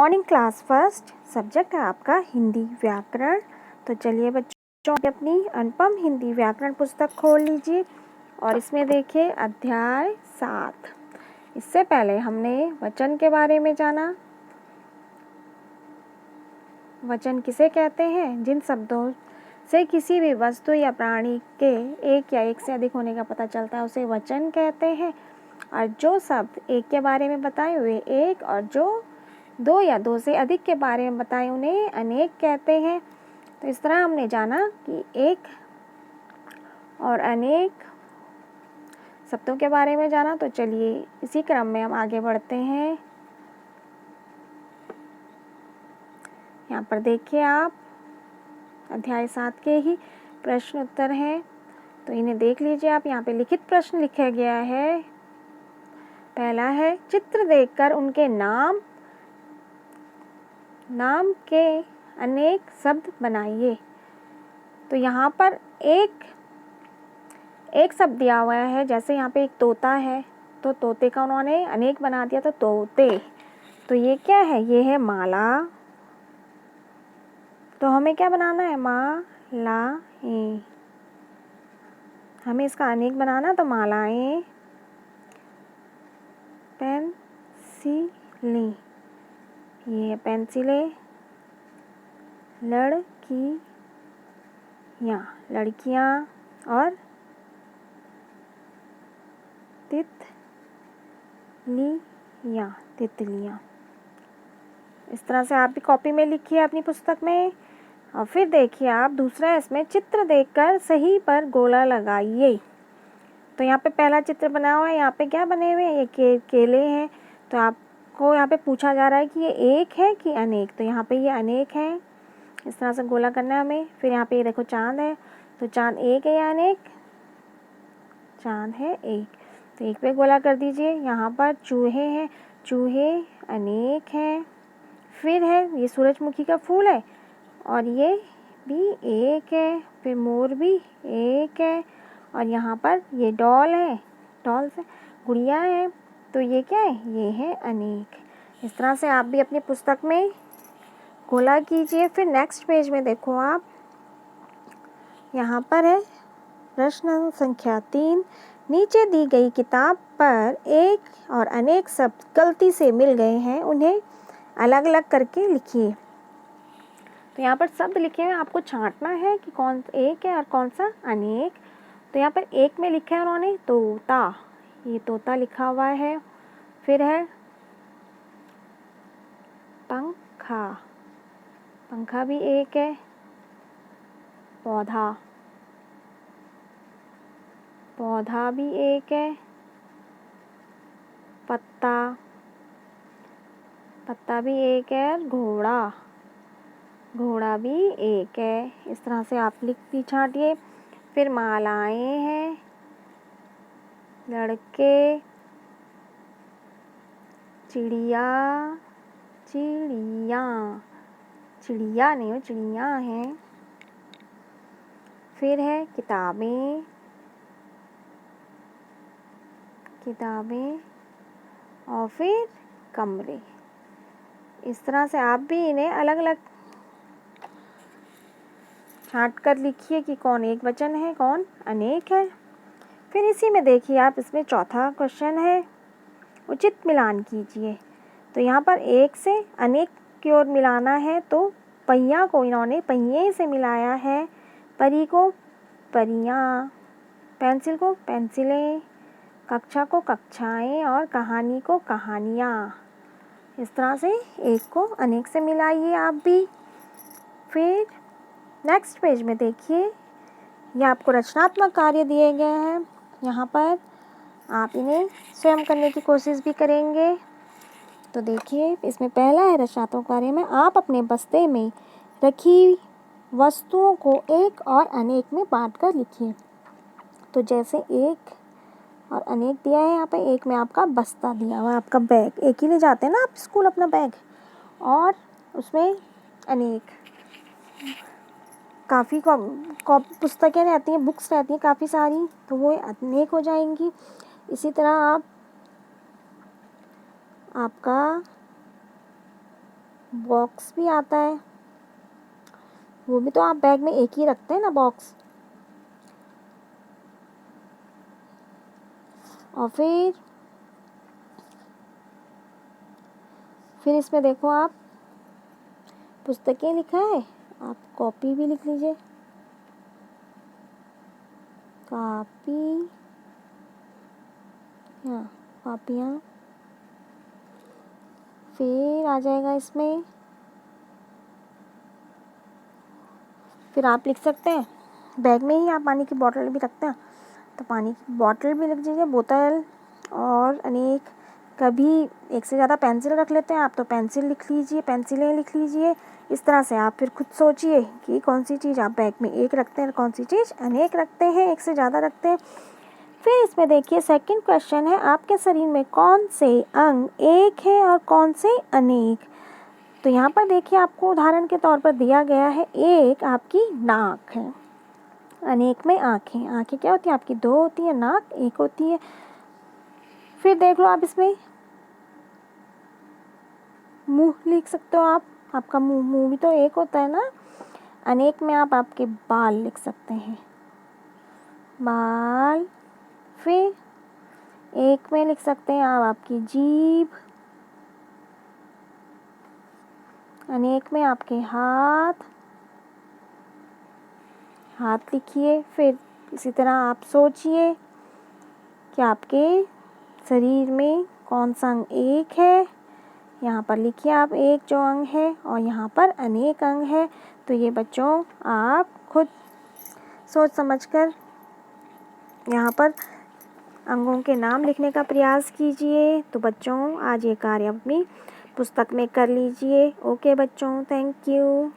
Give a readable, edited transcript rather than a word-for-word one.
Morning class first, subject है आपका हिंदी व्याकरण। तो चलिए बच्चों, अपनी अनुपम हिंदी व्याकरण पुस्तक खोल लीजिए और इसमें देखिए अध्याय 7। इससे पहले हमने वचन के बारे में जाना। वचन किसे कहते हैं? जिन शब्दों से किसी भी वस्तु या प्राणी के एक या एक से अधिक होने का पता चलता है उसे वचन कहते हैं। और जो शब्द एक के बारे में बताए हुए एक, और जो दो या दो से अधिक के बारे में बताए उन्हें अनेक कहते हैं। तो इस तरह हमने जाना कि एक और अनेक शब्दों के बारे में जाना। तो चलिए इसी क्रम में हम आगे बढ़ते हैं। यहाँ पर देखिए आप अध्याय 7 के ही प्रश्न उत्तर हैं, तो इन्हें देख लीजिए आप। यहाँ पे लिखित प्रश्न लिखा गया है। पहला है, चित्र देखकर उनके नाम के अनेक शब्द बनाइए। तो यहाँ पर एक शब्द दिया हुआ है। जैसे यहाँ पे एक तोता है, तो तोते का उन्होंने अनेक बना दिया, तो तोते। तो ये क्या है? ये है माला। तो हमें क्या बनाना है? मालाएं। हमें इसका अनेक बनाना, तो मालाएं। पेंसिलें, ये है पेंसिलें। लड़कियाँ और तितलियाँ। इस तरह से आप भी कॉपी में लिखिए अपनी पुस्तक में। और फिर देखिए आप दूसरा, इसमें चित्र देखकर सही पर गोला लगाइए। तो यहाँ पे पहला चित्र बना हुआ है। यहाँ पे क्या बने हुए हैं? ये केले हैं। तो आपको यहाँ पे पूछा जा रहा है कि ये एक है कि अनेक। तो यहाँ पे ये अनेक है। इस तरह से गोला करना है हमें। फिर यहाँ पे ये देखो चाँद है, तो चाँद एक है या अनेक? चाँद है एक, तो एक पे गोला कर दीजिए। यहाँ पर चूहे हैं, चूहे अनेक हैं। फिर है ये सूरजमुखी का फूल है और ये भी एक है। फिर मोर भी एक है। और यहाँ पर ये डॉल है, डॉल से गुड़िया है। तो ये क्या है? ये है अनेक। इस तरह से आप भी अपनी पुस्तक में गोला कीजिए। फिर नेक्स्ट पेज में देखो आप, यहाँ पर है प्रश्न संख्या 3। नीचे दी गई किताब पर एक और अनेक शब्द गलती से मिल गए हैं, उन्हें अलग अलग करके लिखिए। तो यहाँ पर शब्द लिखे हैं, आपको छांटना है कि कौन एक है और कौन सा अनेक। तो यहाँ पर एक में लिखा है उन्होंने तोता, ये तोता लिखा हुआ है। फिर है पंखा, पंखा भी एक है। पौधा, पौधा भी एक है। पत्ता, पत्ता भी एक है। घोड़ा, घोड़ा भी एक है। इस तरह से आप लिख भी छाटिए। फिर मालाएं हैं, लड़के, चिड़िया, चिड़िया नहीं हो, चिड़िया हैं। फिर है किताबें, और फिर कमरे। इस तरह से आप भी इन्हें अलग अलग छांट कर लिखिए कि कौन एक वचन है, कौन अनेक है। फिर इसी में देखिए आप, इसमें चौथा क्वेश्चन है, उचित मिलान कीजिए। तो यहाँ पर एक से अनेक की ओर मिलाना है। तो पहिया को इन्होंने पहिए से मिलाया है, परी को परियां, पेंसिल को पेंसिलें, कक्षा को कक्षाएं और कहानी को कहानियाँ। इस तरह से एक को अनेक से मिलाइए आप भी। फिर नेक्स्ट पेज में देखिए, ये आपको रचनात्मक कार्य दिए गए हैं। यहाँ पर आप इन्हें स्वयं करने की कोशिश भी करेंगे। तो देखिए इसमें पहला है रचनात्मक कार्य में, आप अपने बस्ते में रखी वस्तुओं को एक और अनेक में बांट कर लिखिए। तो जैसे एक और अनेक दिया है, यहाँ पे एक में आपका बस्ता दिया हुआ है, आपका बैग, एक ही ले जाते हैं ना आप स्कूल अपना बैग, और उसमें अनेक काफ़ी पुस्तकें रहती हैं, बुक्स रहती हैं काफ़ी सारी, तो वो अनेक हो जाएंगी। इसी तरह आपका बॉक्स भी आता है, वो भी तो आप बैग में एक ही रखते हैं ना बॉक्स। और फिर इसमें देखो आप पुस्तकें लिखा है, आप कॉपी भी लिख लीजिए, कॉपी, हाँ कॉपियाँ। फिर आ जाएगा इसमें, फिर आप लिख सकते हैं बैग में ही आप पानी की बोतल भी रखते हैं तो पानी की बोतल भी लिख दीजिए, बोतल। और अनेक, कभी एक से ज़्यादा पेंसिल रख लेते हैं आप तो पेंसिल लिख लीजिए, पेंसिलें लिख लीजिए। इस तरह से आप फिर खुद सोचिए कि कौन सी चीज़ आप बैग में एक रखते हैं, कौन सी चीज़ अनेक रखते हैं, एक से ज़्यादा रखते हैं। फिर इसमें देखिए सेकंड क्वेश्चन है, आपके शरीर में कौन से अंग एक है और कौन से अनेक। तो यहाँ पर देखिए आपको उदाहरण के तौर पर दिया गया है, एक आपकी नाक है, अनेक में आँखें। आँखें क्या होती है आपकी, दो होती है, नाक एक होती है। फिर देख लो आप इसमें मुंह लिख सकते हो आप, आपका मुंह भी तो एक होता है ना। अनेक में आप आपके बाल लिख सकते हैं, बाल। फिर एक में लिख सकते हैं आप आपकी जीभ, अनेक में आपके हाथ, हाथ लिखिए। फिर इसी तरह आप सोचिए कि आपके शरीर में कौन सा अंग एक है, यहाँ पर लिखिए आप एक जो अंग है और यहाँ पर अनेक अंग है। तो ये बच्चों आप खुद सोच समझकर यहाँ पर अंगों के नाम लिखने का प्रयास कीजिए। तो बच्चों आज ये कार्य अपनी पुस्तक में कर लीजिए। ओके बच्चों, थैंक यू।